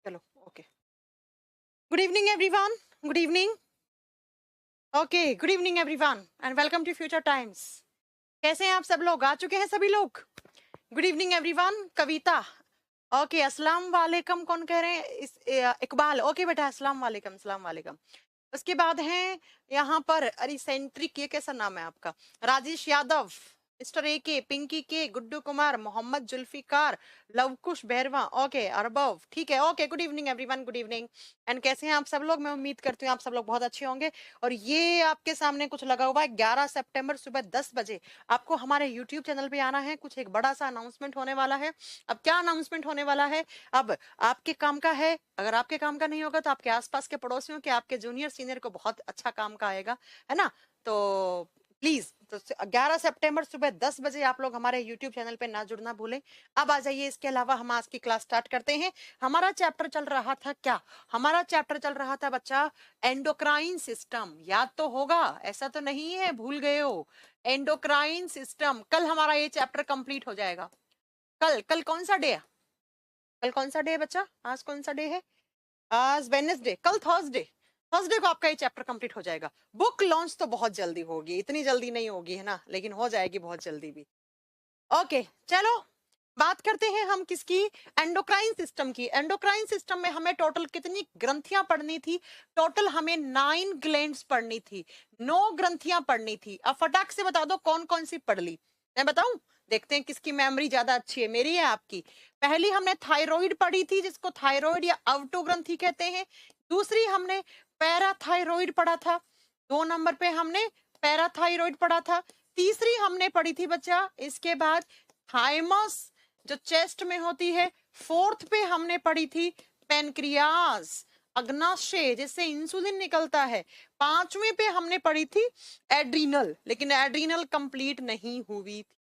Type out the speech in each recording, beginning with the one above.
चलो okay. Good evening everyone. Good evening. Okay, good evening everyone and welcome to Future Times. कैसे हैं आप सब लोग? आ चुके हैं सभी लोग? Good evening everyone. Kavita okay, अस्सलाम वालेकुम। कौन कह रहे हैं? इकबाल ओके बेटा, अस्सलाम वालेकुम, अस्सलाम वालेकुम। उसके बाद हैं यहाँ पर अरिसेंट्रिक, ये कैसा नाम है आपका? राजेश यादव, मिस्टर ए के, पिंकी के, गुड्डू कुमार, मोहम्मद जुल्फिकार, लवकुश बहरवा, ओके, अरबव, ठीक है, okay. Good evening everyone, good evening. And कैसे हैं आप सब लोग? मैं उम्मीद करती हूँ आप सब लोग बहुत अच्छे होंगे। और ये आपके सामने कुछ लगा हुआ है, 11 सितंबर सुबह 10 बजे आपको हमारे यूट्यूब चैनल पे आना है। कुछ एक बड़ा सा अनाउंसमेंट होने वाला है। अब क्या अनाउंसमेंट होने वाला है? अब आपके काम का है। अगर आपके काम का नहीं होगा तो आपके आसपास के पड़ोसियों के, आपके जूनियर सीनियर को बहुत अच्छा काम का आएगा, है ना? तो प्लीज, तो 11 सितंबर सुबह 10 बजे आप लोग हमारे YouTube चैनल पे ना जुड़ना भूलें। अब आ जाइए, इसके अलावा हम आज की क्लास स्टार्ट करते हैं। हमारा चैप्टर चल रहा था क्या? हमारा चैप्टर चल रहा था बच्चा एंडोक्राइन सिस्टम। याद तो होगा, ऐसा तो नहीं है भूल गए हो? एंडोक्राइन सिस्टम, कल हमारा ये चैप्टर कंप्लीट हो जाएगा। कल कल कौन सा डे है? कल कौन सा डे है बच्चा? आज कौन सा डे है? आज वेडनेसडे, कल थर्सडे। थर्सडे को आपका ये चैप्टर कंप्लीट हो जाएगा। बुक लॉन्च तो बहुत जल्दी होगी, इतनी जल्दी नहीं होगी है ना, लेकिन हो जाएगी बहुत जल्दी भी। ओके चलो, बात करते हैं हम किसकी? एंडोक्राइन सिस्टम की। एंडोक्राइन सिस्टम में हमें टोटल कितनी ग्रंथियां पढ़नी थी? टोटल हमें 9 ग्लैंड्स पढ़नी थी, 9 ग्रंथियां पढ़नी थी। अब फटाक से बता दो कौन कौन सी पढ़ ली। मैं बताऊं? देखते हैं किसकी मेमोरी ज्यादा अच्छी है, मेरी या आपकी। पहली हमने थायराइड पढ़ी थी, जिसको थायराइड या अवटो ग्रंथि कहते हैं। दूसरी हमने पैराथायराइड पढ़ा था। 2 नंबर पे हमने पैराथायराइड पढ़ा था। तीसरी हमने पढ़ी थी बच्चा इसके बाद थाइमस, जो चेस्ट में होती है। फोर्थ पे हमने पढ़ी थी पेनक्रियास, अग्नाशय, जिससे इंसुलिन निकलता है। पांचवें पे हमने पढ़ी थी एड्रीनल, लेकिन एड्रीनल कंप्लीट नहीं हुई थी,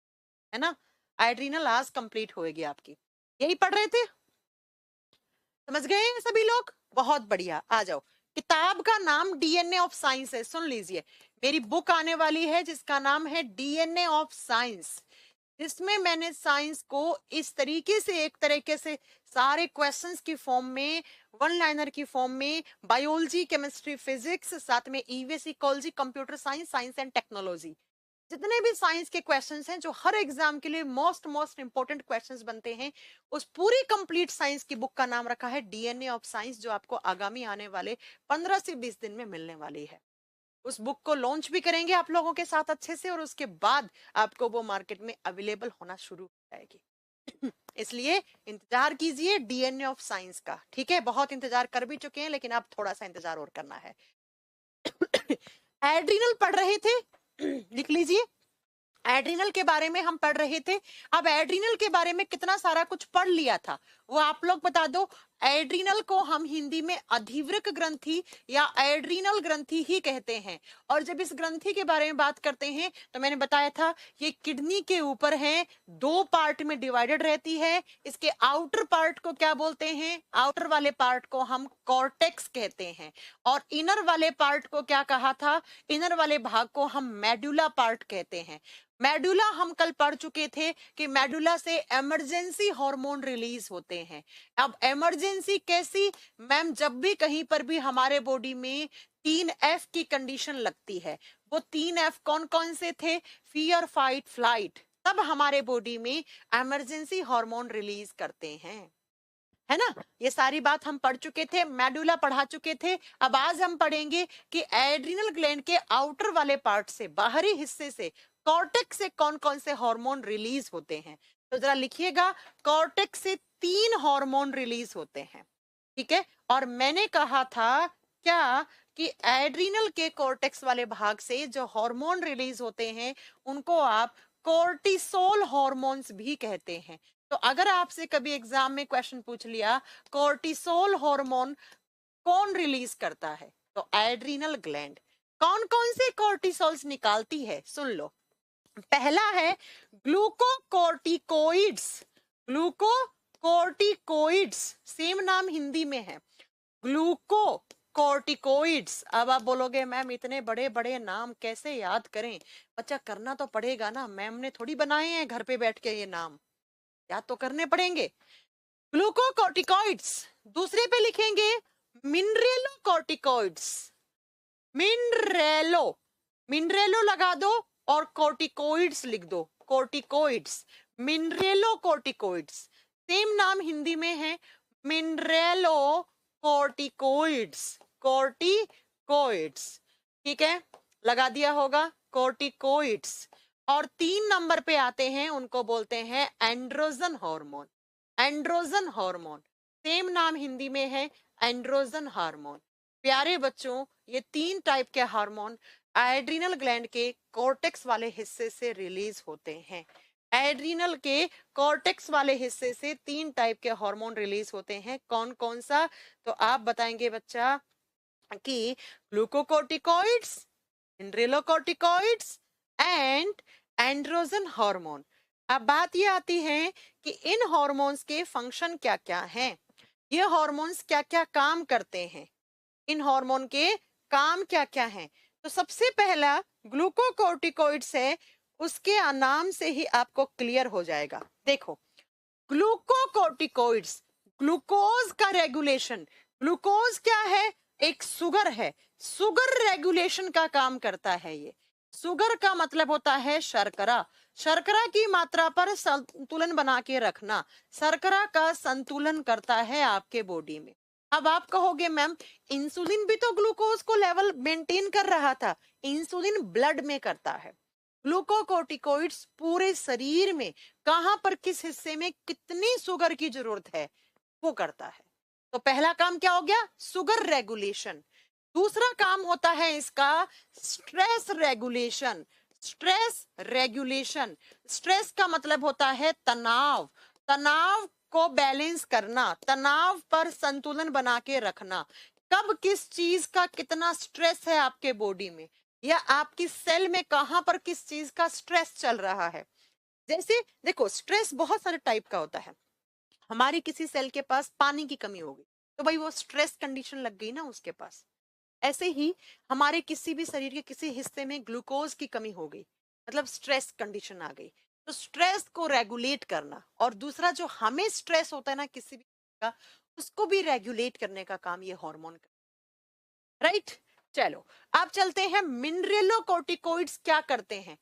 है ना? एड्रीनल आज कंप्लीट होएगी आपकी। यही पढ़ रहे थे? समझ गए हैं सभी लोग? बहुत बढ़िया, आ जाओ। किताब का नाम डीएनए ऑफ साइंस है, सुन लीजिए। मेरी बुक आने वाली है जिसका नाम है डीएनए ऑफ साइंस। इसमें मैंने साइंस को इस तरीके से, एक तरीके से सारे क्वेश्चंस की फॉर्म में, वन लाइनर की फॉर्म में, बायोलॉजी, केमिस्ट्री, फिजिक्स, साथ में EVS, ecology, computer science, science and technology, जितने भी साइंस के क्वेश्चंस हैं जो हर एग्जाम के लिए मोस्ट मोस्ट इंपॉर्टेंट क्वेश्चंस बनते हैं, उस पूरी कंप्लीट साइंस की बुक का नाम रखा है डीएनए ऑफ साइंस, जो आपको आगामी आने वाले 15 से 20 दिन में मिलने वाली है। उस बुक को लॉन्च भी करेंगे आप लोगों के साथ अच्छे से, और उसके बाद आपको वो मार्केट में अवेलेबल होना शुरू हो जाएगी। इसलिए इंतजार कीजिए डीएनए ऑफ साइंस का, ठीक है? बहुत इंतजार कर भी चुके हैं, लेकिन अब थोड़ा सा इंतजार और करना है। एड्रिनल पढ़ रहे थे, लिख लीजिए। एड्रिनल के बारे में हम पढ़ रहे थे। अब एड्रिनल के बारे में कितना सारा कुछ पढ़ लिया था वो आप लोग बता दो। एड्रिनल को हम हिंदी में अधिवृक्क ग्रंथि या एड्रिनल ग्रंथि ही कहते हैं। और जब इस ग्रंथि के बारे में बात करते हैं तो मैंने बताया था ये किडनी के ऊपर है, 2 पार्ट में डिवाइडेड रहती है। इसके आउटर पार्ट को क्या बोलते हैं? आउटर वाले पार्ट को हम कॉर्टेक्स कहते हैं। और इनर वाले पार्ट को क्या कहा था? इनर वाले भाग को हम मेडुला पार्ट कहते हैं। मेडुला हम कल पढ़ चुके थे कि मेडुला से इमरजेंसी हार्मोन रिलीज होते हैं। अब इमरजेंसी कैसी? मैम, जब भी कहीं पर भी हमारे बॉडी में 3F की कंडीशन लगती है, वो 3F कौन कौन से थे? फियर, फाइट, फ्लाइट, तब हमारे बॉडी में इमरजेंसी हार्मोन रिलीज करते हैं, है ना? ये सारी बात हम पढ़ चुके थे, मेडुला पढ़ा चुके थे। अब आज हम पढ़ेंगे कि एड्रिनल ग्लैंड के आउटर वाले पार्ट से, बाहरी हिस्से से, कॉर्टेक्स से कौन कौन से हार्मोन रिलीज होते हैं। तो जरा लिखिएगा, कॉर्टेक्स से 3 हार्मोन रिलीज होते हैं, ठीक है? और मैंने कहा था क्या कि एड्रिनल के कॉर्टेक्स वाले भाग से जो हार्मोन रिलीज होते हैं उनको आप कोर्टिसोल हार्मोन्स भी कहते हैं। तो अगर आपसे कभी एग्जाम में क्वेश्चन पूछ लिया कोर्टिसोल हार्मोन कौन रिलीज करता है, तो एड्रिनल ग्लैंड। कौन कौन से कोर्टिसोल्स निकालती है, सुन लो। पहला है ग्लूकोकोर्टिकोइड्स। ग्लूकोकोर्टिकोइड्स सेम नाम हिंदी में है, ग्लूको कॉर्टिकोइड्स। अब आप बोलोगे मैम इतने बड़े बड़े नाम कैसे याद करें? बच्चा करना तो पड़ेगा ना, मैम ने थोड़ी बनाए हैं घर पे बैठ के, ये नाम याद तो करने पड़ेंगे। ग्लूकोकॉर्टिकॉइड्स, दूसरे पे लिखेंगे मिनरेलोकॉर्टिकॉइड्स, मिनरेलो, मिनरेलो लगा दो और कॉर्टिकोइड्स लिख दो, कॉर्टिकोइड्स, मिनरेलोकॉर्टिकोइड्स, सेम नाम हिंदी में है मिनरेलो कॉर्टिकोइड्स, कॉर्टिकोइड्स, ठीक है, लगा दिया होगा कॉर्टिकोइड्स। और 3 नंबर पे आते हैं, उनको बोलते हैं androgen hormone, androgen hormone, same नाम हिंदी में है एंड्रोजन हार्मोन। प्यारे बच्चों, ये 3 टाइप के हार्मोन एड्रिनल ग्लैंड के कॉर्टेक्स वाले हिस्से से रिलीज होते हैं। एड्रिनल के कॉर्टेक्स वाले हिस्से से 3 टाइप के हार्मोन रिलीज होते हैं। कौन कौन सा? तो आप बताएंगे बच्चा कि glucocorticoids, mineralocorticoids and androgen hormone. अब बात ये आती है कि इन हार्मोन्स के फंक्शन क्या क्या हैं, ये हार्मोन्स क्या क्या काम करते हैं, इन हार्मोन के काम क्या क्या हैं। तो सबसे पहला ग्लूकोकॉर्टिकॉइड्स है, उसके नाम से ही आपको क्लियर हो जाएगा। देखो, ग्लूकोकॉर्टिकॉइड्स, ग्लूकोज का रेगुलेशन, ग्लूकोज क्या है? एक शुगर है, शुगर रेगुलेशन का काम करता है। ये शुगर का मतलब होता है शर्करा, शर्करा की मात्रा पर संतुलन बना के रखना, शर्करा का संतुलन करता है आपके बॉडी में। अब आप कहोगे मैम इंसुलिन भी तो ग्लूकोज को लेवल मेंटेन कर रहा था, इंसुलिन ब्लड में करता है, ग्लूकोकॉर्टिकॉइड्स पूरे शरीर में कहां पर किस हिस्से में कितनी शुगर की जरूरत है वो करता है। तो पहला काम क्या हो गया? Sugar regulation. दूसरा काम होता है इसका stress regulation, stress regulation, stress का मतलब होता है तनाव, तनाव को बैलेंस करना, तनाव पर संतुलन बना के रखना, कब किस चीज का कितना स्ट्रेस है आपके बॉडी में या आपकी सेल में कहां पर किस चीज का स्ट्रेस चल रहा है। जैसे देखो, स्ट्रेस बहुत सारे टाइप का होता है। हमारी किसी सेल के पास पानी की कमी हो गई तो भाई वो स्ट्रेस कंडीशन लग गई ना उसके पास। ऐसे ही हमारे किसी भी शरीर के किसी हिस्से में ग्लूकोज की कमी हो गई, मतलब स्ट्रेस कंडीशन आ गई। तो स्ट्रेस को रेगुलेट करना, और दूसरा जो हमें स्ट्रेस होता है ना किसी भी का, उसको भी रेगुलेट करने का काम ये हार्मोन कर, राइट। चलो अब चलते हैं मिनरेलोकॉर्टिकॉइड्स क्या करते हैं।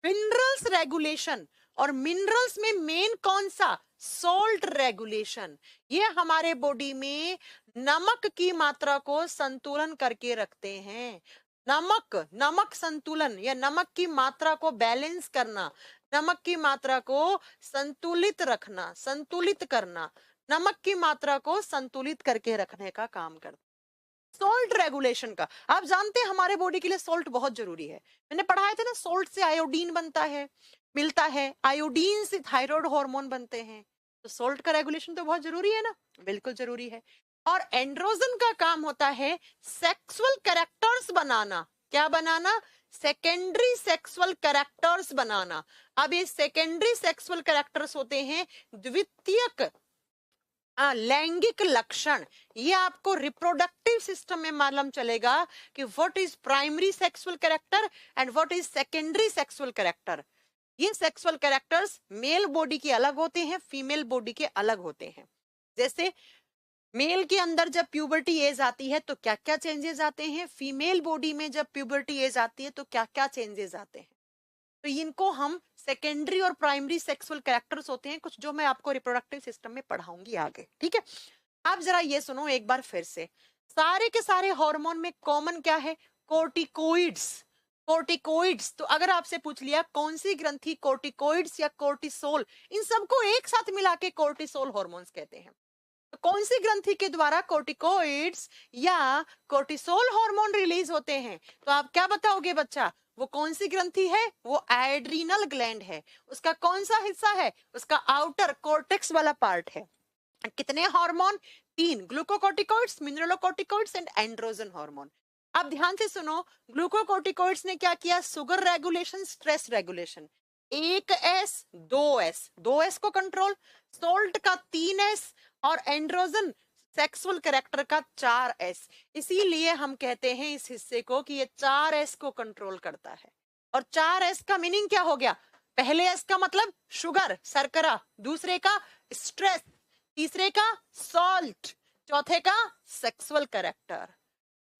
मिनरल्स रेगुलेशन, और मिनरल्स में मेन कौन सा? Salt regulation. ये हमारे बॉडी में नमक की मात्रा को संतुलन करके रखते हैं। नमक, नमक संतुलन या नमक की मात्रा को बैलेंस करना, नमक की मात्रा को संतुलित रखना, संतुलित करना, नमक की मात्रा को संतुलित करके रखने का काम करता। सॉल्ट रेगुलेशन का, आप जानते हैं हमारे बॉडी के लिए सॉल्ट बहुत जरूरी है। मैंने पढ़ाया था ना, सॉल्ट से आयोडीन बनता है, मिलता है, आयोडीन से थायराइड हार्मोन बनते हैं। तो सॉल्ट का रेगुलेशन तो बहुत जरूरी है ना, बिल्कुल जरूरी है। और एंड्रोजन का काम होता है सेक्सुअल कैरेक्टर्स बनाना। क्या बनाना? सेकेंडरी सेक्सुअल कैरेक्टर्स बनाना। अब ये सेकेंडरी सेक्सुअल कैरेक्टर्स होते हैं द्वितीयक लैंगिक लक्षण। ये आपको रिप्रोडक्टिव सिस्टम में मालूम चलेगा कि what is primary sexual character and what is secondary sexual character. ये सेक्सुअल कैरेक्टर्स मेल बॉडी के अलग होते हैं, फीमेल बॉडी के अलग होते हैं। जैसे मेल के अंदर जब प्यूबर्टी एज आती है तो क्या क्या चेंजेस आते हैं, फीमेल बॉडी में जब प्यूबर्टी एज आती है तो क्या क्या चेंजेस आते हैं। तो इनको हम सेकेंडरी और प्राइमरी सेक्सुअल कैरेक्टर्स होते हैं, कुछ जो मैं आपको रिप्रोडक्टिव सिस्टम में पढ़ाऊंगी आगे, ठीक है। आप जरा ये सुनो एक बार फिर से, सारे के सारे हार्मोन में कॉमन क्या है? Corticoids, corticoids. तो अगर आपसे पूछ लिया कौन सी ग्रंथि कोर्टिकोइड्स या कोर्टिसोल, इन सबको एक साथ मिला के कोर्टिसोल हार्मोन्स कहते हैं। तो कौन सी ग्रंथि के द्वारा कोर्टिकोइड्स या कोर्टिसोल हार्मोन रिलीज होते हैं? तो आप क्या बताओगे बच्चा? वो कौन सी ग्रंथि है? वो एड्रीनल ग्लैंड है। उसका कौन सा हिस्सा है? उसका आउटर कॉर्टेक्स वाला पार्ट है। कितने hormone? 3, glucocorticoids, mineralocorticoids and androgen hormone. अब ध्यान से सुनो, ग्लूकोकॉर्टिकॉइड्स ने क्या किया? Sugar regulation, stress regulation. 1S 2S, 2S को कंट्रोल, सोल्ट का 3S और एंड्रोजन सेक्सुअल कैरेक्टर का 4S। इसीलिए हम कहते हैं इस हिस्से को कि ये 4S को कंट्रोल करता है। और 4S का मीनिंग क्या हो गया? पहले S का मतलब शुगर, शर्करा, दूसरे का स्ट्रेस, तीसरे का सॉल्ट, चौथे का सेक्सुअल कैरेक्टर।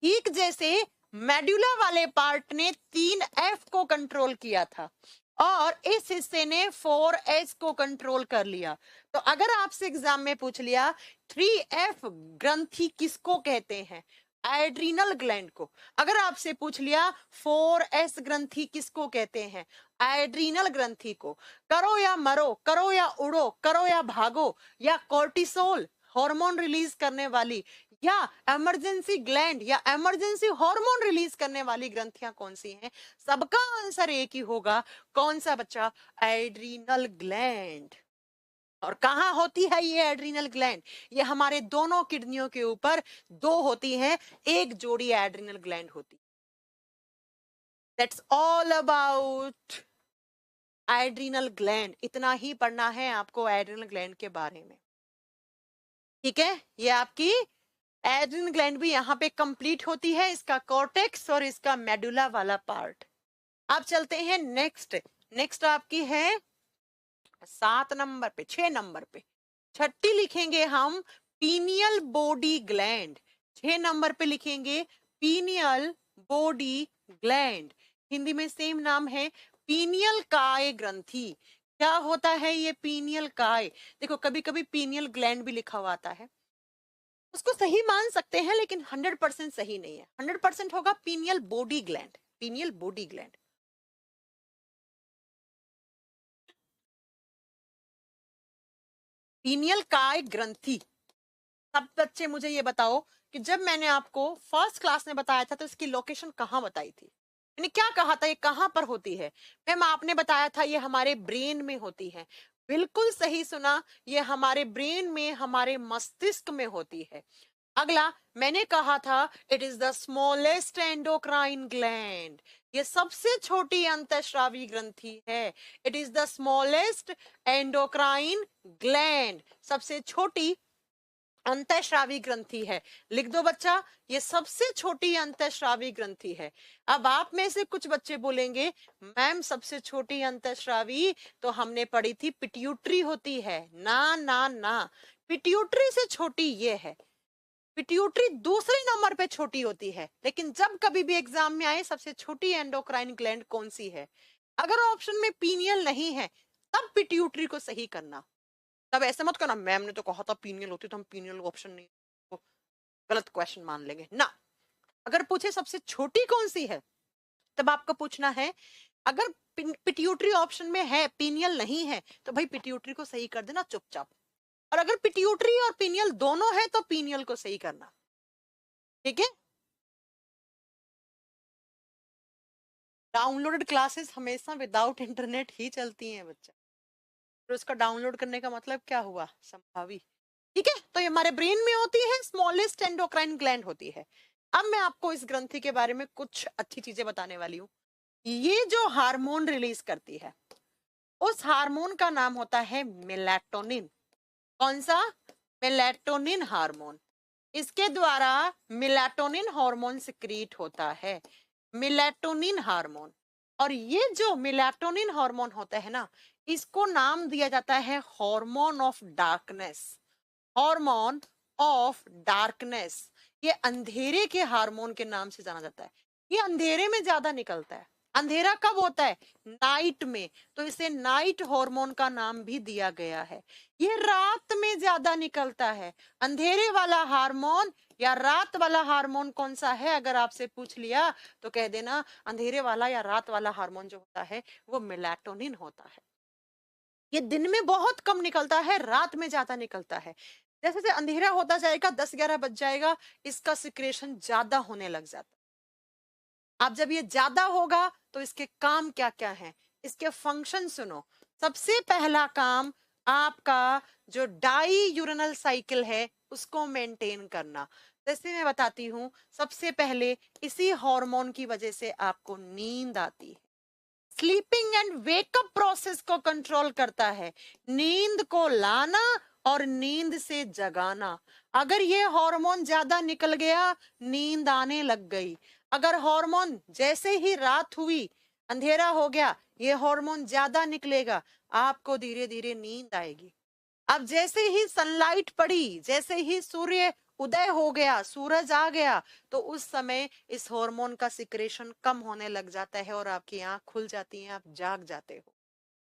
ठीक जैसे मेडुला वाले पार्ट ने 3F को कंट्रोल किया था और इस हिस्से ने 4S को कंट्रोल कर लिया। तो अगर आपसे एग्जाम में पूछ लिया 3F ग्रंथि किसको कहते हैं, एड्रीनल ग्लैंड को। अगर आपसे पूछ लिया 4S ग्रंथि किसको कहते हैं, एड्रीनल ग्रंथि को। करो या मरो, करो या उड़ो, करो या भागो, या कोर्टिसोल हार्मोन रिलीज करने वाली, या इमरजेंसी ग्लैंड या इमरजेंसी हार्मोन रिलीज करने वाली ग्रंथियां कौन सी हैं, सबका आंसर एक ही होगा। कौन सा बच्चा, एड्रीनल ग्लैंड। और कहां होती है ये एड्रीनल ग्लैंड, ये हमारे दोनों किडनियों के ऊपर दो होती हैं, एक जोड़ी एड्रीनल ग्लैंड होती। That's all about adrenal gland. इतना ही पढ़ना है आपको एड्रीनल ग्लैंड के बारे में, ठीक है। ये आपकी एड्रीनल ग्लैंड भी यहाँ पे कंप्लीट होती है, इसका कॉर्टेक्स और इसका मेडुला वाला पार्ट। अब चलते हैं नेक्स्ट। नेक्स्ट आपकी है 7 नंबर पे, 6 नंबर पे, छठी लिखेंगे हम पीनियल बॉडी ग्लैंड। 6 नंबर पे लिखेंगे पीनियल बॉडी ग्लैंड। हिंदी में सेम नाम है, पीनियल काय ग्रंथि। क्या होता है ये पीनियल काय? देखो कभी कभी पीनियल ग्लैंड भी लिखा हुआ आता है, उसको सही मान सकते हैं लेकिन 100% सही नहीं है। 100% होगा pineal body gland, pineal body gland. Pineal काय ग्रंथि। सब बच्चे मुझे ये बताओ कि जब मैंने आपको फर्स्ट क्लास में बताया था तो इसकी लोकेशन कहाँ बताई थी, मैंने क्या कहा था, ये कहाँ पर होती है? मैम आपने बताया था ये हमारे ब्रेन में होती है। बिल्कुल सही सुना, ये हमारे ब्रेन में, हमारे मस्तिष्क में होती है। अगला मैंने कहा था it is the smallest endocrine gland, ये सबसे छोटी अंतःस्रावी ग्रंथि है। It is the smallest endocrine gland, सबसे छोटी अंतःस्रावी ग्रंथि है। लिख दो बच्चा, ये सबसे छोटी अंतःस्रावी ग्रंथि है। अब आप में से कुछ बच्चे बोलेंगे मैम सबसे छोटी अंतःस्रावी तो हमने पढ़ी थी पिट्यूटरी होती है। ना ना ना, पिट्यूटरी से छोटी ये है। पिट्यूटरी दूसरे नंबर पे छोटी होती है, लेकिन जब कभी भी एग्जाम में आए सबसे छोटी एंडोक्राइन ग्लैंड कौन सी है, अगर ऑप्शन में पीनियल नहीं है तब पिट्यूटरी को सही करना। तब ऐसे मत करना मैम ने तो कहा था पीनियल होती तो हम पीनियल ऑप्शन नहीं, तो गलत क्वेश्चन मान लेंगे ना। अगर पूछे सबसे छोटी कौन सी है तब आपको पूछना है, अगर पिट्यूटरी ऑप्शन में है पीनियल नहीं है तो भाई पिट्यूटरी को सही कर देना चुपचाप, और अगर पिट्यूटरी और पीनियल दोनों है तो पीनियल को सही करना, ठीक है। डाउनलोडेड क्लासेस हमेशा विदाउट इंटरनेट ही चलती हैं बच्चा, तो उसका डाउनलोड करने का मतलब क्या हुआ, संभावी, ठीक है। तो ये हमारे ब्रेन में होती है, स्मॉलेस्ट एंडोक्राइन ग्लैंड होती है। अब मैं आपको इस ग्रंथि के बारे में कुछ अच्छी चीजें बताने वाली हूँ। ये जो हार्मोन रिलीज करती है उस हार्मोन का नाम होता है मेलाटोनिन। कौन सा? Melatonin hormone. इसके द्वारा मेलाटोनिन हार्मोन सिक्रीट होता है, मेलाटोनिन हार्मोन। और ये जो मेलाटोनिन हार्मोन होता है ना, इसको नाम दिया जाता है hormone of darkness, hormone of darkness. ये अंधेरे के हार्मोन के नाम से जाना जाता है। ये अंधेरे में ज्यादा निकलता है। अंधेरा कब होता है? नाइट में, तो इसे नाइट हार्मोन का नाम भी दिया गया है। ये रात में ज्यादा निकलता है। अंधेरे वाला हार्मोन या रात वाला हार्मोन कौन सा है, अगर आपसे पूछ लिया तो कह देना अंधेरे वाला या रात वाला हार्मोन जो होता है वो मेलाटोनिन होता है। ये दिन में बहुत कम निकलता है, रात में ज्यादा निकलता है। जैसे जैसे अंधेरा होता जाएगा, 10-11 बज जाएगा, इसका सिक्रेशन ज्यादा होने लग जाता है। अब जब ये ज्यादा होगा तो इसके काम क्या क्या हैं, इसके फंक्शन सुनो। सबसे पहला काम आपका जो डाई यूरिनल साइकिल है उसको मेंटेन करना। जैसे मैं बताती हूँ, सबसे पहले इसी हार्मोन की वजह से आपको नींद आती है। स्लीपिंग एंड वेकअप प्रोसेस को कंट्रोल करता है, नींद को लाना और नींद से जगाना। अगर ये हार्मोन ज्यादा निकल गया, नींद आने लग गई। अगर हार्मोन जैसे ही रात हुई, अंधेरा हो गया, ये हार्मोन ज्यादा निकलेगा, आपको धीरे धीरे नींद आएगी। अब जैसे ही सनलाइट पड़ी, जैसे ही सूर्य उदय हो गया, सूरज आ गया, तो उस समय इस हार्मोन का सिक्रेशन कम होने लग जाता है और आपकी आंख खुल जाती है, आप जाग जाते हो।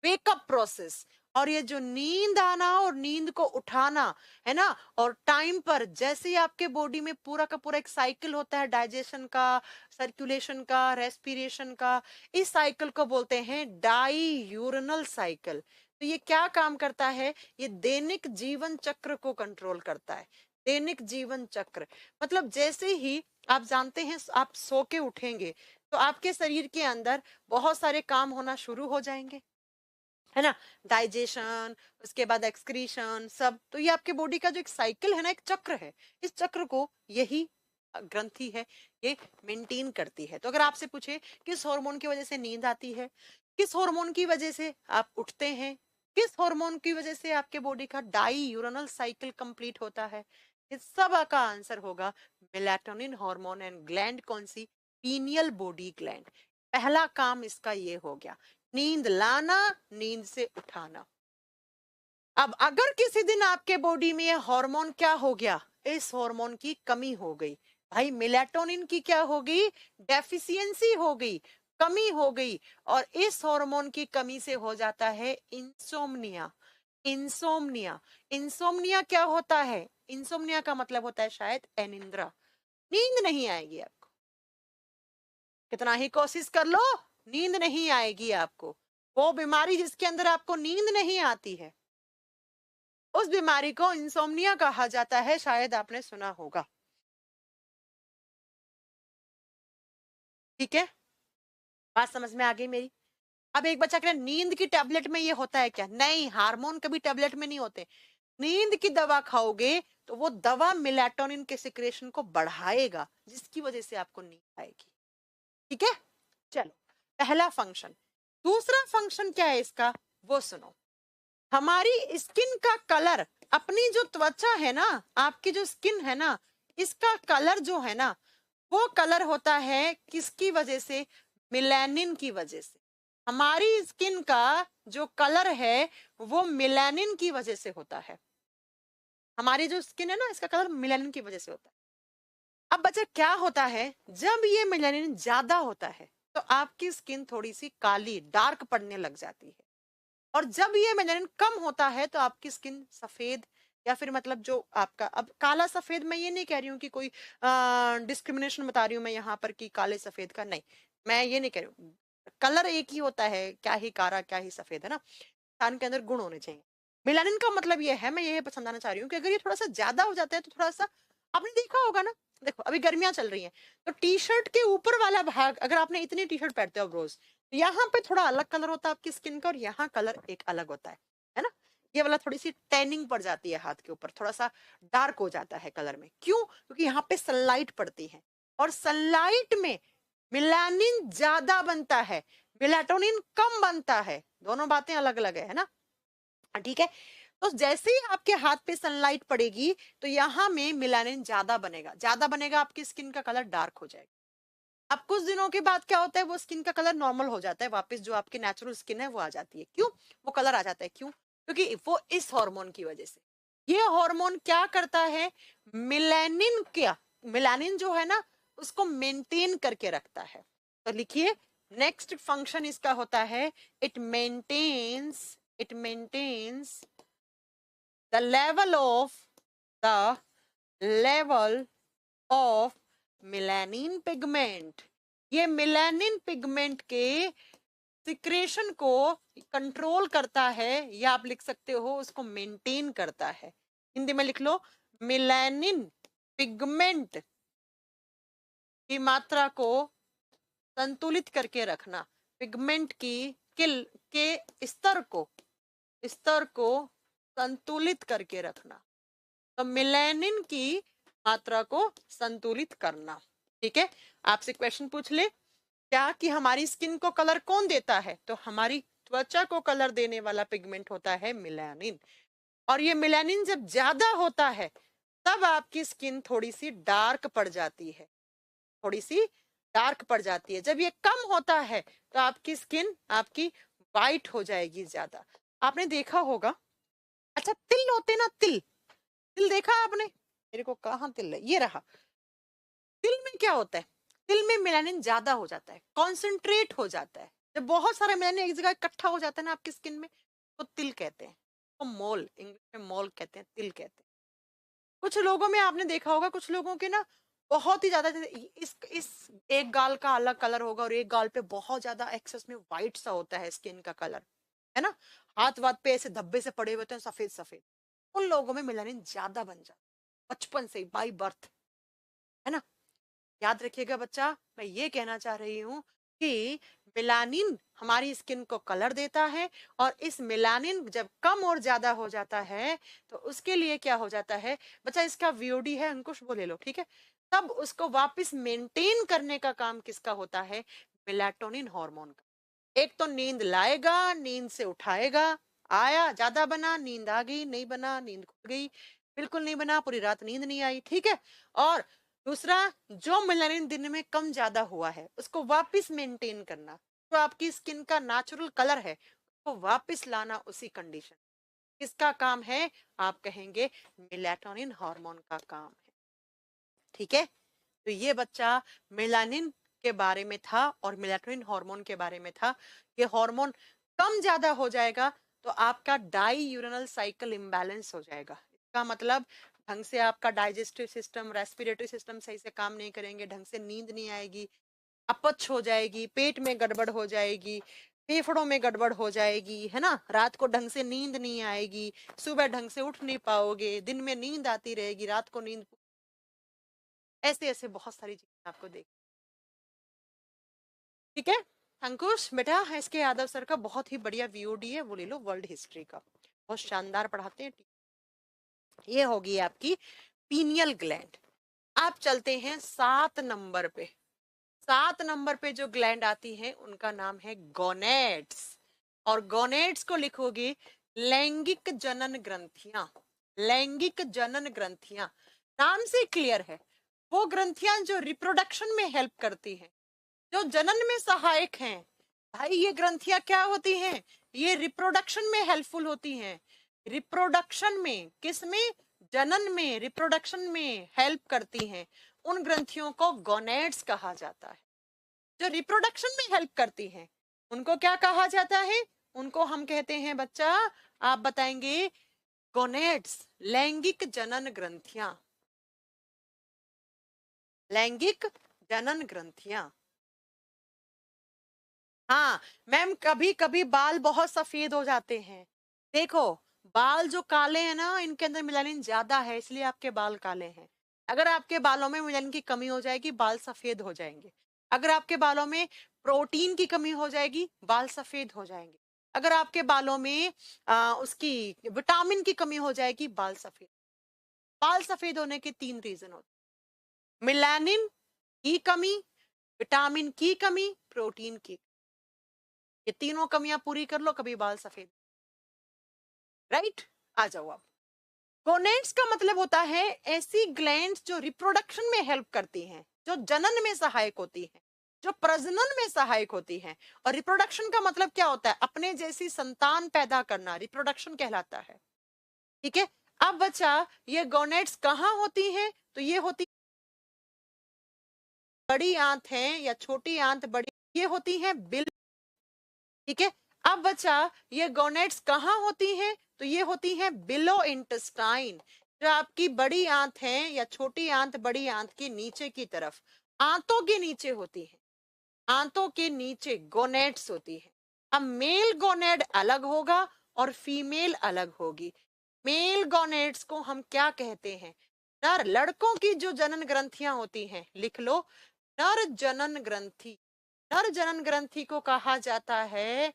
Wake up process. और ये जो नींद आना और नींद को उठाना है ना, और टाइम पर, जैसे ही आपके बॉडी में पूरा का पूरा एक साइकिल होता है, डाइजेशन का, सर्कुलेशन का, रेस्पिरेशन का, इस साइकिल को बोलते हैं डाई यूरिनल साइकिल। तो ये क्या काम करता है? ये दैनिक जीवन चक्र को कंट्रोल करता है। दैनिक जीवन चक्र मतलब जैसे ही आप जानते हैं आप सो के उठेंगे तो आपके शरीर के अंदर बहुत सारे काम होना शुरू हो जाएंगे, है ना, डाइजेशन, उसके बाद एक्सक्रीशन, सब। तो ये आपके बॉडी का जो एक साइकिल है ना, एक चक्र है, इस चक्र को यही ग्रंथि है, ये मेंटेन करती है। तो अगर आपसे पूछे किस हार्मोन की वजह से नींद आती है, किस हार्मोन की वजह से आप उठते हैं, किस हार्मोन की वजह से आपके बॉडी का डाई यूरिनल साइकिल कंप्लीट होता है, इस सब का आंसर होगा मेलाटोनिन हार्मोन। एंड ग्लैंड कौन सी? Pineal body gland. पहला काम इसका ये हो गया, नींद लाना, नींद से उठाना। अब अगर किसी दिन आपके बॉडी में ये हार्मोन क्या हो गया, इस हार्मोन की कमी हो गई, भाई मेलाटोनिन की क्या हो गई? डेफिशिएंसी हो गई, कमी हो गई, और इस हार्मोन की कमी से हो जाता है इंसोम्निया। इंसोम्निया, इंसोम्निया क्या होता है? इंसोम्निया का मतलब होता है शायद अनिद्रा, नींद नहीं आएगी आपको, कितना ही कोशिश कर लो नींद नहीं आएगी आपको। वो बीमारी जिसके अंदर आपको नींद नहीं आती है, उस बीमारी को इंसोम्निया कहा जाता है, शायद आपने सुना होगा। ठीक है, बात समझ में आ गई मेरी? अब एक बच्चा कह रहा है नींद की टैबलेट में ये होता है क्या? नहीं, हार्मोन कभी टैबलेट में नहीं होते। नींद की दवा खाओगे तो वो दवा मेलाटोनिन के सिक्रेशन को बढ़ाएगा, जिसकी वजह से आपको नींद आएगी। ठीक है, चलो, पहला फंक्शन। दूसरा फंक्शन क्या है इसका, वो सुनो। हमारी स्किन का कलर, अपनी जो त्वचा है ना, आपकी जो स्किन है ना, इसका कलर जो है ना, वो कलर होता है किसकी वजह से? मिलेनिन की वजह से। हमारी स्किन का जो कलर है वो मिलेनिन की वजह से होता है। हमारी जो स्किन है ना, इसका कलर मिलेनिन की वजह से होता है। अब बच्चा क्या होता है, जब ये मेलानिन ज्यादा होता है तो आपकी स्किन थोड़ी सी काली, डार्क पड़ने लग जाती है, और जब ये मेलानिन कम होता है तो आपकी स्किन सफेद, या फिर मतलब जो आपका, अब काला सफेद मैं ये नहीं कह रही हूँ कि कोई डिस्क्रिमिनेशन बता रही हूँ मैं यहाँ पर कि काले सफेद का, नहीं, मैं ये नहीं कह रही हूँ। कलर एक ही होता है, क्या ही काला क्या ही सफेद, है ना, इंसान के अंदर गुण होने चाहिए। मेलानिन का मतलब ये है, मैं ये समझाना चाह रही हूँ कि अगर ये थोड़ा सा ज्यादा हो जाता है तो थोड़ा सा, आपने देखा होगा ना, देखो अभी गर्मियां चल रही हैं, तो टी शर्ट के ऊपर वाला भाग, अगर आपने इतनी टी शर्ट पहनते हो रोज, तो यहाँ पे थोड़ा अलग कलर होता है आपकी स्किन का, और यहाँ कलर एक अलग होता है ना, ये वाला थोड़ी सी टैनिंग पड़ जाती है हाथ के ऊपर, थोड़ा सा डार्क हो जाता है कलर में। क्यों? क्योंकि यहाँ पे सनलाइट पड़ती है, और सनलाइट में मेलानिन ज्यादा बनता है, मेलाटोनिन कम बनता है, दोनों बातें अलग अलग है ना। ठीक है, तो जैसे ही आपके हाथ पे सनलाइट पड़ेगी तो यहाँ में मेलानिन ज्यादा बनेगा, ज्यादा बनेगा, आपकी स्किन का कलर डार्क हो जाएगा। अब कुछ दिनों के बाद क्या होता है, वो स्किन का कलर नॉर्मल हो जाता है, वापस जो आपकी नेचुरल स्किन है वो आ जाती है। क्यों वो कलर आ जाता है? क्यों? क्योंकि वो इस हार्मोन की वजह से। ये हार्मोन क्या करता है, मेलानिन, क्या मेलानिन जो है ना उसको मेंटेन करके रखता है। तो लिखिए, नेक्स्ट फंक्शन इसका होता है, it maintains the level of the level of melanin pigment। ये मेलानिन पिगमेंट के सिक्रेशन को कंट्रोल करता है, या आप लिख सकते हो उसको मेंटेन करता है। हिंदी में लिख लो, मेलानिन पिगमेंट की मात्रा को संतुलित करके रखना, पिगमेंट की किल के स्तर को संतुलित करके रखना, तो मेलानिन की मात्रा को संतुलित करना। ठीक है, आपसे क्वेश्चन पूछ ले क्या कि हमारी स्किन को कलर कौन देता है, तो हमारी त्वचा को कलर देने वाला पिगमेंट होता है मेलानिन। और ये मेलानिन जब ज्यादा होता है तब आपकी स्किन थोड़ी सी डार्क पड़ जाती है, थोड़ी सी डार्क पड़ जाती है। जब ये कम होता है तो आपकी स्किन आपकी वाइट हो जाएगी ज्यादा। आपने देखा होगा अच्छा तिल होते ना, तिल, तिल देखा है आपने? मेरे को कहाँ तिल है, ये रहा। तिल में क्या होता है? तिल में मेलानिन ज्यादा हो जाता है, कॉन्सेंट्रेट हो जाता है। जब बहुत सारा मेलानिन एक जगह इकट्ठा हो जाता है ना आपकी स्किन में, तो तिल कहते हैं। तो मोल, इंग्लिश में मोल कहते हैं, तिल कहते हैं। कुछ लोगों में आपने देखा होगा, कुछ लोगों के ना बहुत ही ज्यादा, इस एक गाल का अलग कलर होगा और एक गाल पे बहुत ज्यादा एक्सेस में व्हाइट सा होता है स्किन का कलर, है ना। हाथ वाथ पे ऐसे धब्बे से पड़े हुए होते हैं सफेद सफेद, उन लोगों में मेलानिन ज्यादा बन जाता है बचपन से ही, बाई बर्थ, है ना। याद रखिएगा बच्चा, मैं ये कहना चाह रही हूँ कि मेलानिन हमारी स्किन को कलर देता है, और इस मेलानिन जब कम और ज्यादा हो जाता है तो उसके लिए क्या हो जाता है बच्चा, इसका वीओडी है, अंकुश वो ले लो, ठीक है। तब उसको वापस मेंटेन करने का काम किसका होता है? मेलाटोनिन हार्मोन का। एक तो नींद लाएगा, नींद से उठाएगा, आया ज्यादा बना, नींद आ गई, नहीं बना, नींद खुल गई, बिल्कुल नहीं बना, पूरी रात नींद नहीं आई, ठीक है। और दूसरा, जो मेलानिन दिन में कम ज्यादा हुआ है उसको वापस मेंटेन करना, जो आपकी स्किन का नेचुरल कलर है उसको वापस लाना उसी कंडीशन। किसका काम है? आप कहेंगे मेलाटोनिन हार्मोन का काम है, ठीक है। तो ये बच्चा मेलानिन के बारे में था और मेलाटोनिन हार्मोन के बारे में था। ये हार्मोन कम ज्यादा हो जाएगा तो आपका डाई यूरिनल साइकिल इम्बैलेंस हो जाएगा। इसका मतलब ढंग से आपका डाइजेस्टिव सिस्टम, रेस्पिरेटरी सिस्टम सही से काम नहीं करेंगे, ढंग से नींद नहीं आएगी, अपच हो जाएगी, पेट में गड़बड़ हो जाएगी, फेफड़ों में गड़बड़ हो जाएगी, है ना। रात को ढंग से नींद नहीं आएगी, सुबह ढंग से उठ नहीं पाओगे, दिन में नींद आती रहेगी, रात को नींद, ऐसे ऐसे बहुत सारी चीजें आपको देख, ठीक है। अंकुश बेटा, एस के यादव सर का बहुत ही बढ़िया वीओडी है, वो ले लो, वर्ल्ड हिस्ट्री का, बहुत शानदार पढ़ाते हैं। ये होगी आपकी पीनियल ग्लैंड। आप चलते हैं 7 नंबर पे। 7 नंबर पे जो ग्लैंड आती है उनका नाम है गोनेड्स, और गोनेड्स को लिखोगे लैंगिक जनन ग्रंथियां। लैंगिक जनन ग्रंथियां, नाम से क्लियर है, वो ग्रंथियां जो रिप्रोडक्शन में हेल्प करती हैं, जो जनन में सहायक हैं। भाई ये ग्रंथियां क्या होती हैं? ये रिप्रोडक्शन में हेल्पफुल होती हैं। रिप्रोडक्शन में, किसमें? जनन में, रिप्रोडक्शन में हेल्प करती हैं। उन ग्रंथियों को गोनेड्स कहा जाता है। जो रिप्रोडक्शन में हेल्प करती हैं उनको क्या कहा जाता है? उनको हम कहते हैं बच्चा, आप बताएंगे, गोनेड्स, लैंगिक जनन ग्रंथियां, लैंगिक जनन ग्रंथियां। हाँ मैम, कभी कभी बाल बहुत सफेद हो जाते हैं। देखो, बाल जो काले हैं ना, इनके अंदर मेलानिन ज्यादा है, इसलिए आपके बाल काले हैं। अगर आपके बालों में मेलानिन की कमी हो जाएगी, बाल सफेद हो जाएंगे। अगर आपके बालों में प्रोटीन की कमी हो जाएगी, बाल सफेद हो जाएंगे। अगर आपके बालों में उसकी विटामिन की कमी हो जाएगी, बाल सफेद। बाल सफेद होने के 3 रीजन होते हैं: मेलानिन की कमी, विटामिन की कमी, प्रोटीन की। ये तीनों कमियां पूरी कर लो, कभी बाल सफेद, राइट। आ जाओ आप। गोनेड्स का मतलब होता है ऐसी ग्लैंड्स जो रिप्रोडक्शन में हेल्प करती हैं, जो जनन में सहायक होती हैं, जो प्रजनन में सहायक होती हैं। और रिप्रोडक्शन का मतलब क्या होता है? अपने जैसी संतान पैदा करना, रिप्रोडक्शन कहलाता है, ठीक है। अब बच्चा, ये गोनेड्स कहाँ होती हैं? तो ये होती, बड़ी आंत है या छोटी आंत, बड़ी, ये होती है बिल, ठीक है। अब बच्चा, ये गोनेड्स कहाँ होती हैं? तो ये होती हैं बिलो इंटेस्टाइन, जो आपकी बड़ी आंत है या छोटी आंत, बड़ी आंत की नीचे की तरफ, आंतों के नीचे होती है। आंतों के नीचे गोनेड्स होती है। अब मेल गोनेड अलग होगा और फीमेल अलग होगी। मेल गोनेड्स को हम क्या कहते हैं? नर, लड़कों की जो जनन ग्रंथियां होती हैं, लिख लो, नर जनन ग्रंथि। नर जनन ग्रंथि को कहा जाता है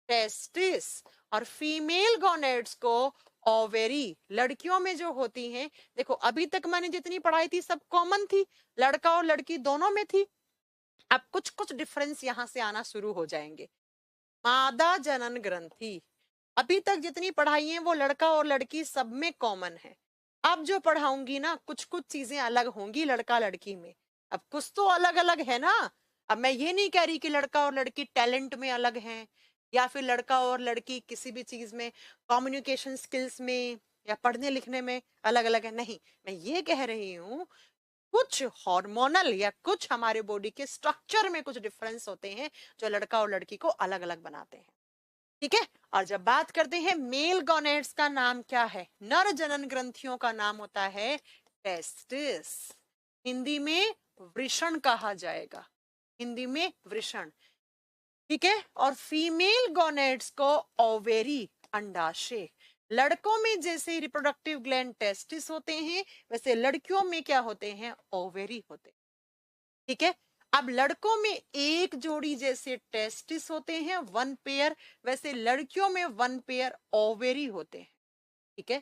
टेस्टिस, और फीमेल गोनेड्स को ओवेरी। लड़कियों में जो होती हैं, देखो अभी तक मैंने जितनी पढ़ाई थी सब कॉमन थी, लड़का और लड़की दोनों में थी। अब कुछ कुछ डिफरेंस यहाँ से आना शुरू हो जाएंगे। मादा जनन ग्रंथि, अभी तक जितनी पढ़ाई है वो लड़का और लड़की सब में कॉमन है। अब जो पढ़ाऊंगी ना, कुछ कुछ चीजें अलग होंगी लड़का लड़की में। अब कुछ तो अलग अलग है ना। अब मैं ये नहीं कह रही कि लड़का और लड़की टैलेंट में अलग हैं, या फिर लड़का और लड़की किसी भी चीज में, कम्युनिकेशन स्किल्स में या पढ़ने लिखने में अलग अलग है, नहीं। मैं ये कह रही हूँ कुछ हार्मोनल या कुछ हमारे बॉडी के स्ट्रक्चर में कुछ डिफरेंस होते हैं जो लड़का और लड़की को अलग अलग बनाते हैं, ठीक है। और जब बात करते हैं मेल गोनेड्स का नाम क्या है, नर जनन ग्रंथियों का नाम होता है टेस्टिस, हिंदी में वृषण कहा जाएगा, हिंदी में वृषण, ठीक है। और फीमेल गोनेड्स को ओवेरी, अंडाशय। लड़कों में जैसे रिप्रोडक्टिव ग्लैंड टेस्टिस होते हैं, वैसे लड़कियों में क्या होते हैं, ओवेरी होते हैं, ठीक है। अब लड़कों में एक जोड़ी जैसे टेस्टिस होते हैं, वन पेयर, वैसे लड़कियों में वन पेयर ओवेरी होते हैं, ठीक है।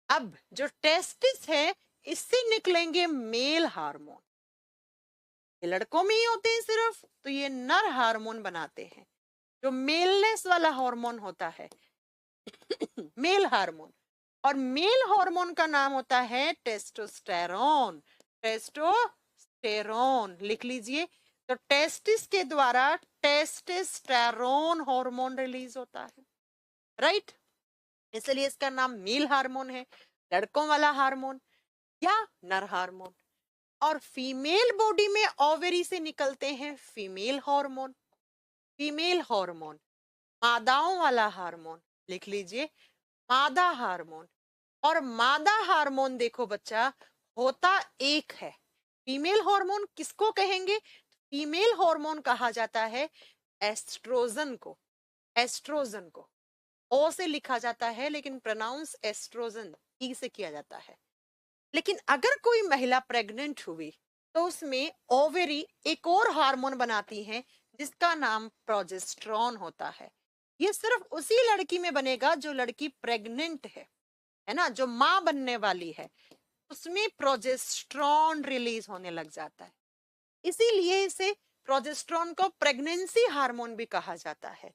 अब जो टेस्टिस है इससे निकलेंगे मेल हार्मोन, ये लड़कों में ही होते हैं सिर्फ, तो ये नर हार्मोन बनाते हैं, जो मेलनेस वाला हार्मोन होता है मेल हार्मोन। और मेल हार्मोन का नाम होता है टेस्टोस्टेरोन, टेस्टोस्टेरोन लिख लीजिए। तो टेस्टिस के द्वारा टेस्टोस्टेरोन हार्मोन रिलीज होता है, राइट, इसलिए इसका नाम मेल हार्मोन है, लड़कों वाला हार्मोन या नर हार्मोन। और फीमेल बॉडी में ओवरी से निकलते हैं फीमेल हार्मोन, फीमेल हार्मोन, मादाओं वाला हार्मोन, लिख लीजिए मादा हार्मोन। और मादा हार्मोन देखो बच्चा होता एक है, फीमेल हार्मोन किसको कहेंगे, फीमेल हार्मोन कहा जाता है एस्ट्रोजन को, एस्ट्रोजन को ओ से लिखा जाता है लेकिन प्रोनाउंस एस्ट्रोजन ई से किया जाता है। लेकिन अगर कोई महिला प्रेग्नेंट हुई तो उसमें ओवेरी एक और हार्मोन बनाती हैं जिसका नाम प्रोजेस्टेरोन होता है। ये सिर्फ उसी लड़की में बनेगा जो लड़की प्रेग्नेंट है ना, जो मां बनने वाली है, उसमें प्रोजेस्टेरोन रिलीज होने लग जाता है, इसीलिए इसे प्रोजेस्टेरोन को प्रेगनेंसी हार्मोन भी कहा जाता है।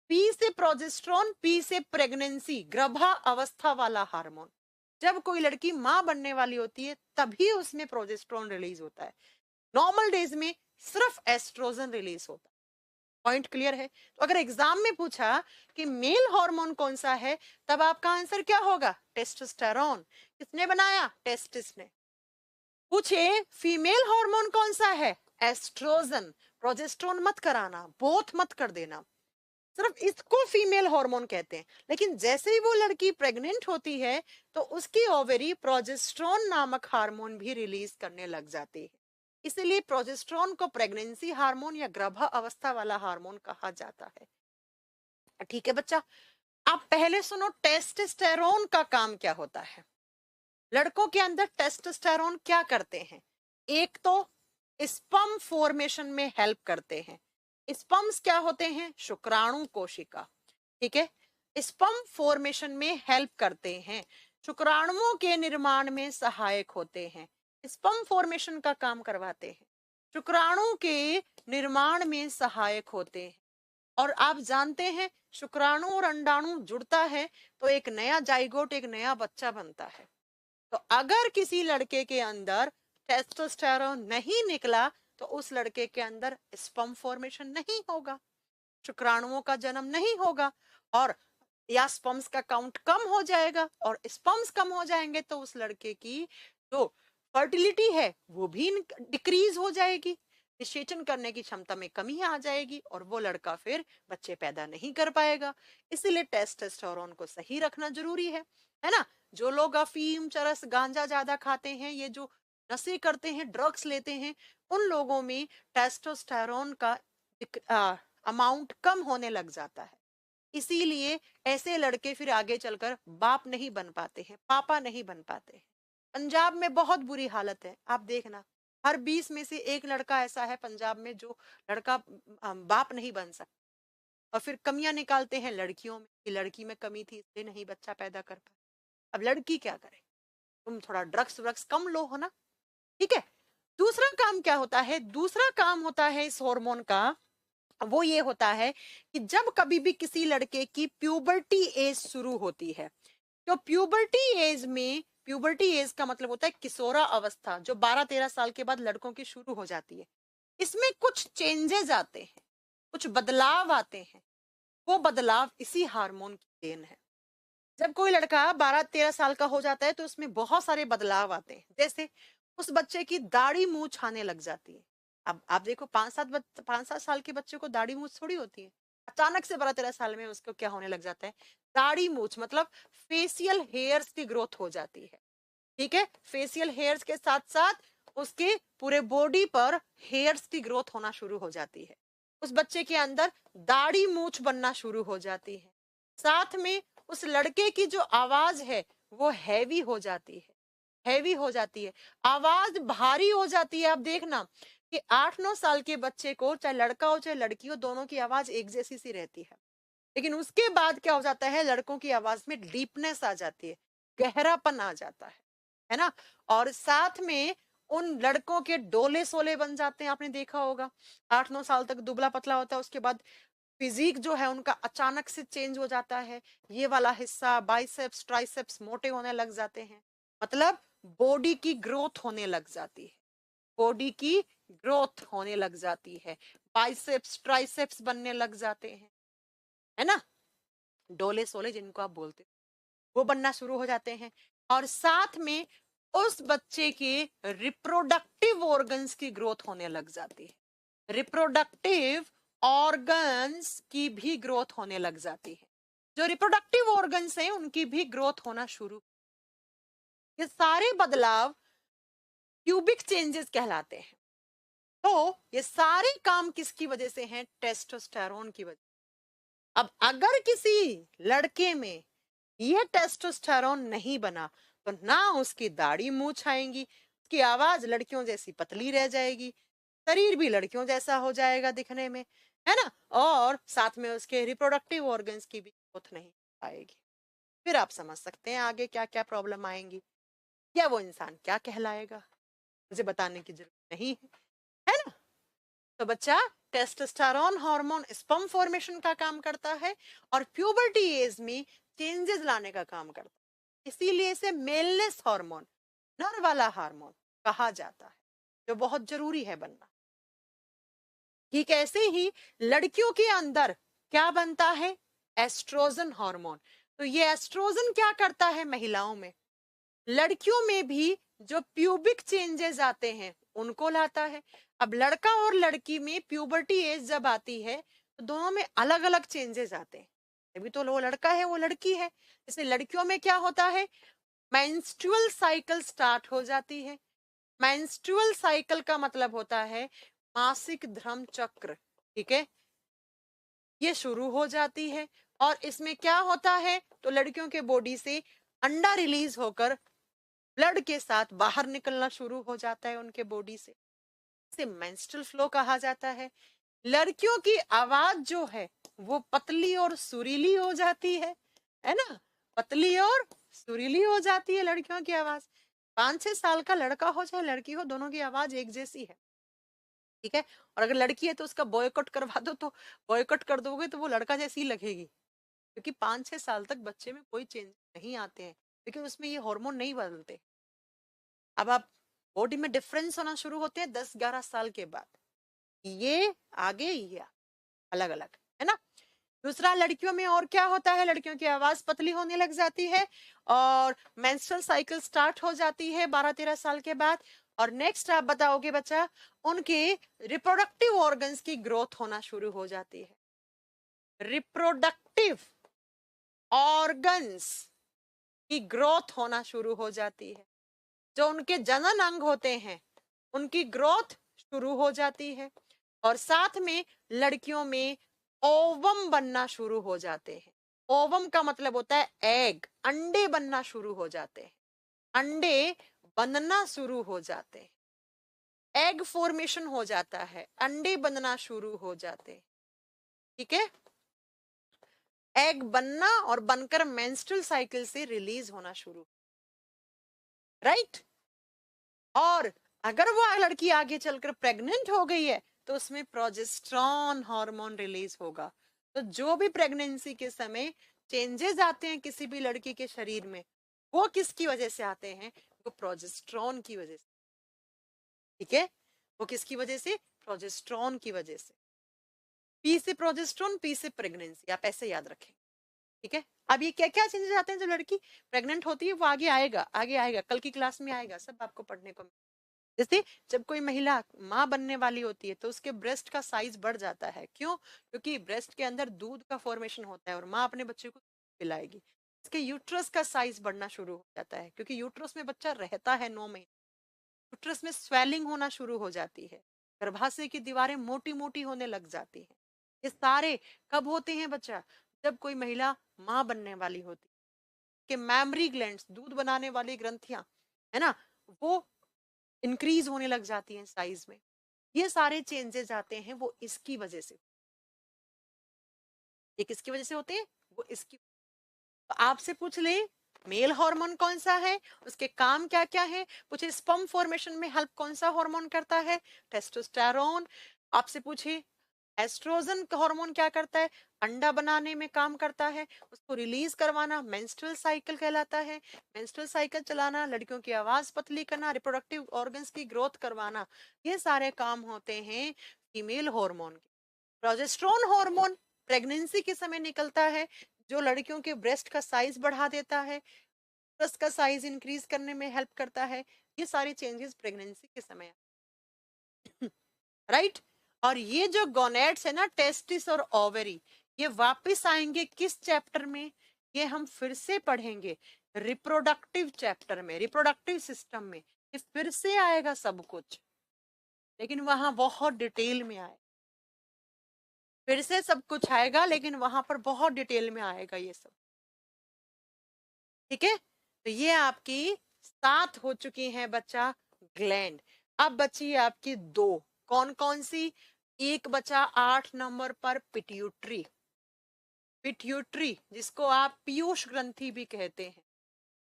पी से प्रोजेस्टेरोन, पी से प्रेगनेंसी, गर्भा अवस्था वाला हार्मोन। जब कोई लड़की मां बनने वाली होती है तभी उसमें प्रोजेस्टेरोन रिलीज होता है, नॉर्मल डेज में सिर्फ एस्ट्रोजन रिलीज होता है। पॉइंट क्लियर है। तो अगर एग्जाम में पूछा कि मेल हार्मोन कौन सा है, तब आपका आंसर क्या होगा, टेस्टोस्टेरोन। किसने बनाया, टेस्टिस ने। पूछे फीमेल हार्मोन कौन सा है, एस्ट्रोजन। प्रोजेस्टेरोन मत कराना, बोथ मत कर देना, सिर्फ इसको फीमेल हार्मोन कहते हैं। लेकिन जैसे ही वो लड़की प्रेग्नेंट होती है तो उसकी ओवरी प्रोजेस्टेरोन नामक हार्मोन भी रिलीज करने लग जाती है, इसलिए प्रोजेस्टेरोन को प्रेगनेंसी हार्मोन या गर्भा अवस्था वाला हार्मोन कहा जाता है, ठीक है बच्चा। आप पहले सुनो टेस्टोस्टेरोन का काम क्या होता है। लड़कों के अंदर टेस्टोस्टेरोन क्या करते हैं, एक तो स्पर्म फॉर्मेशन में हेल्प करते हैं। स्पर्म्स क्या होते हैं, शुक्राणु कोशिका, ठीक है। स्पर्म फॉर्मेशन में हेल्प करते हैं, शुक्राणुओं के निर्माण में सहायक होते हैं, स्पर्म फॉर्मेशन का काम करवाते हैं, शुक्राणु के निर्माण में सहायक होते हैं। और आप जानते हैं शुक्राणु और अंडाणु जुड़ता है तो एक नया जाइगोट, एक नया बच्चा बनता है। तो अगर किसी लड़के के अंदर टेस्टोस्टेरोन नहीं निकला तो उस लड़के के अंदर स्पर्म फॉर्मेशन नहीं होगा, शुक्राणुओं का जन्म नहीं होगा, और या स्पर्म्स का काउंट कम हो जाएगा, और स्पर्म्स कम हो जाएंगे तो उस लड़के की जो फर्टिलिटी है वो भी डिक्रीज हो जाएगी, निषेचन करने की क्षमता में कमी आ जाएगी और वो लड़का फिर बच्चे पैदा नहीं कर पाएगा। इसलिए टेस्टोस्टेरोन को सही रखना जरूरी है ना। जो लोग अफीम, चरस, गांजा ज्यादा खाते हैं, ये जो नशे करते हैं, ड्रग्स लेते हैं, उन लोगों में टेस्टोस्टेरोन का अमाउंट कम होने लग जाता है। इसीलिए ऐसे लड़के फिर आगे चलकर बाप नहीं बन पाते हैं, पापा नहीं बन पाते हैं। पंजाब में बहुत बुरी हालत है, आप देखना हर 20 में से एक लड़का ऐसा है पंजाब में जो लड़का बाप नहीं बन सकता। और फिर कमियां निकालते हैं लड़कियों में कि लड़की में कमी थी इसलिए नहीं बच्चा पैदा कर पाए। अब लड़की क्या करे, तुम थोड़ा ड्रग्स व्रग्स कम लो, हो ना, ठीक है। दूसरा काम क्या होता है, दूसरा काम होता है इस हार्मोन का, वो ये होता है कि जब कभी भी किसी लड़के की प्यूबर्टी एज शुरू होती है, तो प्यूबर्टी एज में, प्यूबर्टी एज का मतलब होता है किशोरा अवस्था, जो 12-13 साल के बाद लड़कों की शुरू हो जाती है, इसमें कुछ चेंजेस आते हैं, कुछ बदलाव आते हैं। वो बदलाव इसी हार्मोन की देन है। जब कोई लड़का 12-13 साल का हो जाता है तो उसमें बहुत सारे बदलाव आते हैं, जैसे उस बच्चे की दाढ़ी मूंछ आने लग जाती है। अब आप देखो 5-7 साल के बच्चे को दाढ़ी मूंछ थोड़ी होती है, अचानक से 12-13 साल में उसको क्या होने लग जाता है, दाढ़ी मूंछ, मतलब फेशियल हेयर्स की ग्रोथ हो जाती है। ठीक है, फेशियल हेयर्स के साथ साथ उसके पूरे बॉडी पर हेयर्स की ग्रोथ होना शुरू हो जाती है। उस बच्चे के अंदर दाढ़ी मूंछ बनना शुरू हो जाती है। साथ में उस लड़के की जो आवाज है वो हैवी हो जाती है, हैवी हो जाती है, आवाज भारी हो जाती है। आप देखना कि 8-9 साल के बच्चे को, चाहे लड़का हो चाहे लड़की हो, दोनों की आवाज एक जैसी सी रहती है। लेकिन उसके बाद क्या हो जाता है, लड़कों की आवाज में डीपनेस आ जाती है, गहरापन आ जाता है ना। और साथ में उन लड़कों के डोले सोले बन जाते हैं, आपने देखा होगा 8-9 साल तक दुबला पतला होता है, उसके बाद फिजिक जो है उनका अचानक से चेंज हो जाता है। ये वाला हिस्सा बाइसेप्स ट्राइसेप्स मोटे होने लग जाते हैं, मतलब बॉडी की ग्रोथ होने लग जाती है, बॉडी की ग्रोथ होने लग जाती है, बाइसेप्स ट्राइसेप्स बनने लग जाते हैं, है ना, डोले सोले जिनको आप बोलते हैं, वो बनना शुरू हो जाते हैं। और साथ में उस बच्चे के रिप्रोडक्टिव ऑर्गन्स की ग्रोथ होने लग जाती है, रिप्रोडक्टिव ऑर्गन्स की भी ग्रोथ होने लग जाती है। जो रिप्रोडक्टिव ऑर्गन्स हैं उनकी भी ग्रोथ होना शुरू। ये सारे बदलाव क्यूबिक चेंजेस कहलाते हैं। तो ये सारे काम किसकी वजह से हैं, टेस्टोस्टेरोन की वजह। अब अगर किसी लड़के में ये टेस्टोस्टेरोन नहीं बना तो ना उसकी दाढ़ी मूंछ आएंगी, उसकी आवाज लड़कियों जैसी पतली रह जाएगी, शरीर भी लड़कियों जैसा हो जाएगा दिखने में, है ना, और साथ में उसके रिप्रोडक्टिव ऑर्गन्स की भी ग्रोथ नहीं आएगी। फिर आप समझ सकते हैं आगे क्या क्या प्रॉब्लम आएंगी, या वो इंसान क्या कहलाएगा, मुझे बताने की जरूरत नहीं है ना। तो बच्चा, टेस्टोस्टेरोन हार्मोन स्पर्म फॉर्मेशन का काम करता है और प्यूबर्टी एज में चेंजेस लाने का काम करता है, इसीलिए इसे मेलनेस हार्मोन, नर वाला हार्मोन कहा जाता है, जो बहुत जरूरी है बनना। ठीक ऐसे ही लड़कियों के अंदर क्या बनता है, एस्ट्रोजन हार्मोन। तो ये एस्ट्रोजन क्या करता है महिलाओं में, लड़कियों में भी जो प्यूबिक चेंजेस आते हैं उनको लाता है। अब लड़का और लड़की में प्यूबर्टी एज जब आती है तो दोनों में अलग अलग चेंजेस आते हैं, अभी तो वो लड़का है वो लड़की है। जैसे लड़कियों में क्या होता है, मेंस्ट्रुअल साइकिल स्टार्ट हो जाती है। मेंस्ट्रुअल साइकिल का मतलब होता है मासिक धर्म चक्र, ठीक है, ये शुरू हो जाती है। और इसमें क्या होता है, तो लड़कियों के बॉडी से अंडा रिलीज होकर ब्लड के साथ बाहर निकलना शुरू हो जाता है उनके बॉडी से, इसे मेंस्ट्रुअल फ्लो कहा जाता है। लड़कियों की आवाज जो है वो पतली और सुरीली हो जाती है ना, पतली और सुरीली हो जाती है लड़कियों की आवाज। 5-6 साल का लड़का हो चाहे लड़की हो, दोनों की आवाज एक जैसी है, ठीक है। और अगर लड़की है तो उसका बॉयकॉट करवा दो, तो बॉयकॉट कर दोगे तो वो लड़का जैसी लगेगी, क्योंकि 5-6 साल तक बच्चे में कोई चेंज नहीं आते हैं, लेकिन उसमें ये हार्मोन नहीं बदलते। अब आप बॉडी में डिफरेंस होना शुरू होते हैं 10-11 साल के बाद, ये आगे ये अलग अलग, है ना। दूसरा, लड़कियों में और क्या होता है, लड़कियों की आवाज पतली होने लग जाती है और मेंस्ट्रुअल साइकिल स्टार्ट हो जाती है 12-13 साल के बाद। और नेक्स्ट आप बताओगे बच्चा, उनके रिप्रोडक्टिव ऑर्गन्स की ग्रोथ होना शुरू हो जाती है, रिप्रोडक्टिव ऑर्गन्स की ग्रोथ होना शुरू हो जाती है, जो उनके जनन अंग होते हैं उनकी ग्रोथ शुरू हो जाती है। और साथ में लड़कियों में ओवम बनना शुरू हो जाते हैं। ओवम का मतलब होता है एग, अंडे बनना शुरू हो जाते हैं, अंडे बनना शुरू हो जाते हैं, एग फॉर्मेशन हो जाता है, अंडे बनना शुरू हो जाते हैं, ठीक है। एग बनना और बनकर मेंस्ट्रुअल साइकिल से रिलीज होना शुरू, राइट। और अगर वो लड़की आगे चलकर प्रेग्नेंट हो गई है तो उसमें प्रोजेस्टेरॉन हार्मोन रिलीज होगा। तो जो भी प्रेगनेंसी के समय चेंजेस आते हैं किसी भी लड़की के शरीर में, वो किसकी वजह से आते हैं, वो प्रोजेस्टेरॉन की वजह से, ठीक है, वो किसकी वजह से, प्रोजेस्टेरॉन की वजह से। पी से प्रोजेस्टेरोन, पी से प्रेगनेंसी, आप ऐसे याद रखें, ठीक है। अब ये क्या क्या चेंजेस आते हैं जब लड़की प्रेग्नेंट होती है, वो आगे आएगा, आगे आएगा, कल की क्लास में आएगा, सब आपको पढ़ने को। जैसे जब कोई महिला माँ बनने वाली होती है तो उसके ब्रेस्ट का साइज बढ़ जाता है, क्यों? क्योंकि ब्रेस्ट के अंदर दूध का फॉर्मेशन होता है और माँ अपने बच्चे को पिलाएगी। इसके यूट्रस का साइज बढ़ना शुरू हो जाता है, क्योंकि यूट्रस में बच्चा रहता है 9 महीने। यूट्रस में स्वेलिंग होना शुरू हो जाती है, गर्भाशय की दीवारें मोटी मोटी होने लग जाती हैं। ये सारे कब होते हैं बच्चा? जब कोई महिला माँ बनने वाली होती है। कि मैमरी ग्लैंड्स, दूध बनाने वाली ग्रंथियां, है ना, वो इंक्रीज होने लग जाती हैं साइज में। ये सारे चेंजेस आते हैं वो इसकी वजह से। ये किसकी वजह से होते हैं? वो इसकी। तो आपसे पूछ ले मेल हार्मोन कौन सा है, उसके काम क्या क्या है, पूछे स्पर्म फॉर्मेशन में हेल्प कौन सा हार्मोन करता है, टेस्टोस्टेरोन। आपसे पूछे एस्ट्रोजन हार्मोन क्या करता है, अंडा बनाने में काम करता है, उसको रिलीज करवाना मेंस्ट्रुअल साइकिल कहलाता है। मेंस्ट्रुअल साइकिल चलाना, लड़कियों की आवाज पतली करना, रिप्रोडक्टिव ऑर्गन्स की ग्रोथ करवाना, ये सारे काम होते हैं फीमेल हार्मोन के। प्रोजेस्टेरोन हार्मोन प्रेगनेंसी के समय निकलता है, जो लड़कियों के ब्रेस्ट का साइज बढ़ा देता है, ब्रेस्ट का साइज इंक्रीज करने में हेल्प करता है। ये सारे चेंजेस प्रेगनेंसी के समय, राइट। और ये जो गोनेड्स है ना, टेस्टिस और ओवरी, ये वापस आएंगे किस चैप्टर में? ये हम फिर से पढ़ेंगे रिप्रोडक्टिव चैप्टर में, रिप्रोडक्टिव सिस्टम में। ये फिर से आएगा सब कुछ, लेकिन वहां बहुत डिटेल में आए। फिर से सब कुछ आएगा लेकिन वहां पर बहुत डिटेल में आएगा ये सब, ठीक है। तो ये आपकी 7 हो चुकी हैं बच्चा ग्लैंड। अब बची आपकी 2, कौन कौन सी? एक बचा 8 नंबर पर पिट्यूटरी, पिट्यूटरी जिसको आप पीयूष ग्रंथि भी कहते हैं,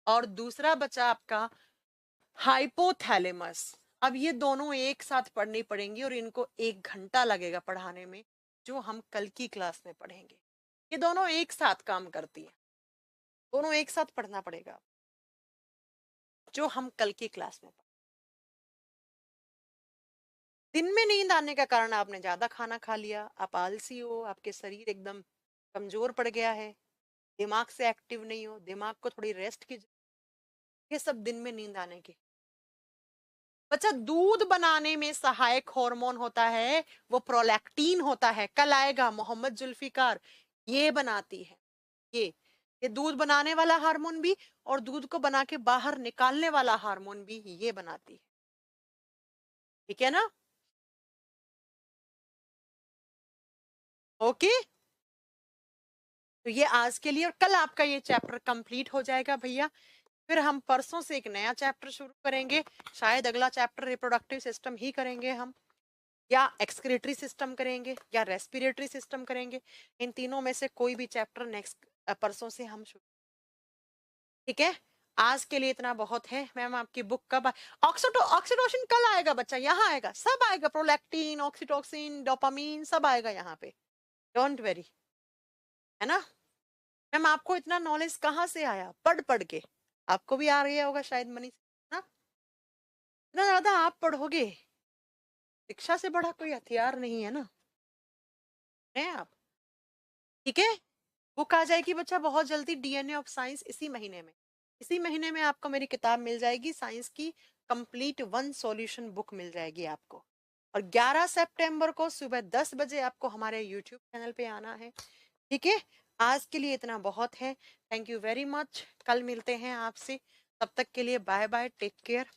और दूसरा बचा आपका हाइपोथैलेमस। अब ये दोनों एक साथ पढ़नी पड़ेंगी और इनको 1 घंटा लगेगा पढ़ाने में, जो हम कल की क्लास में पढ़ेंगे। ये दोनों एक साथ काम करती है, दोनों एक साथ पढ़ना पड़ेगा, जो हम कल की क्लास में। दिन में नींद आने का कारण आपने ज्यादा खाना खा लिया, आप आलसी हो, आपके शरीर एकदम कमजोर पड़ गया है, दिमाग से एक्टिव नहीं हो, दिमाग को थोड़ी रेस्ट की, ये सब दिन में नींद आने के। बच्चा दूध बनाने में सहायक हार्मोन होता है, वो प्रोलैक्टिन होता है, कल आएगा मोहम्मद जुल्फिकार, ये बनाती है। ये दूध बनाने वाला हार्मोन भी और दूध को बना के बाहर निकालने वाला हार्मोन भी ये बनाती है, ठीक है ना? ओके। तो ये आज के लिए, और कल आपका ये चैप्टर कंप्लीट हो जाएगा भैया। फिर हम परसों से एक नया चैप्टर शुरू करेंगे, शायद अगला चैप्टर रिप्रोडक्टिव सिस्टम ही करेंगे हम, या एक्सक्रीटरी सिस्टम करेंगे, या रेस्पिरेटरी सिस्टम करेंगे। इन तीनों में से कोई भी चैप्टर नेक्स्ट परसों से हम शुरू, ठीक है। आज के लिए इतना बहुत है। मैम आपकी बुक कब ऑक्सीटोसिन कल आएगा बच्चा, यहाँ आएगा, सब आएगा, प्रोलैक्टिन, ऑक्सीटोसिन, डोपामीन, सब आएगा यहाँ पे, डोंट वेरी, है ना। मैम आपको इतना नॉलेज कहाँ से आया? पढ़ पढ़ के आपको भी आ गया होगा शायद मनी, ना? इतना ज्यादा आप पढ़ोगे, शिक्षा से बड़ा कोई हथियार नहीं है ना, है आप, ठीक है। बुक आ जाएगी बच्चा बहुत जल्दी, डीएनए ऑफ साइंस, इसी महीने में, इसी महीने में आपको मेरी किताब मिल जाएगी साइंस की, कंप्लीट 1 सॉल्यूशन बुक मिल जाएगी आपको। और 11 सितंबर को सुबह 10 बजे आपको हमारे यूट्यूब चैनल पे आना है, ठीक है। आज के लिए इतना बहुत है, थैंक यू वेरी मच, कल मिलते हैं आपसे, तब तक के लिए बाय बाय, टेक केयर।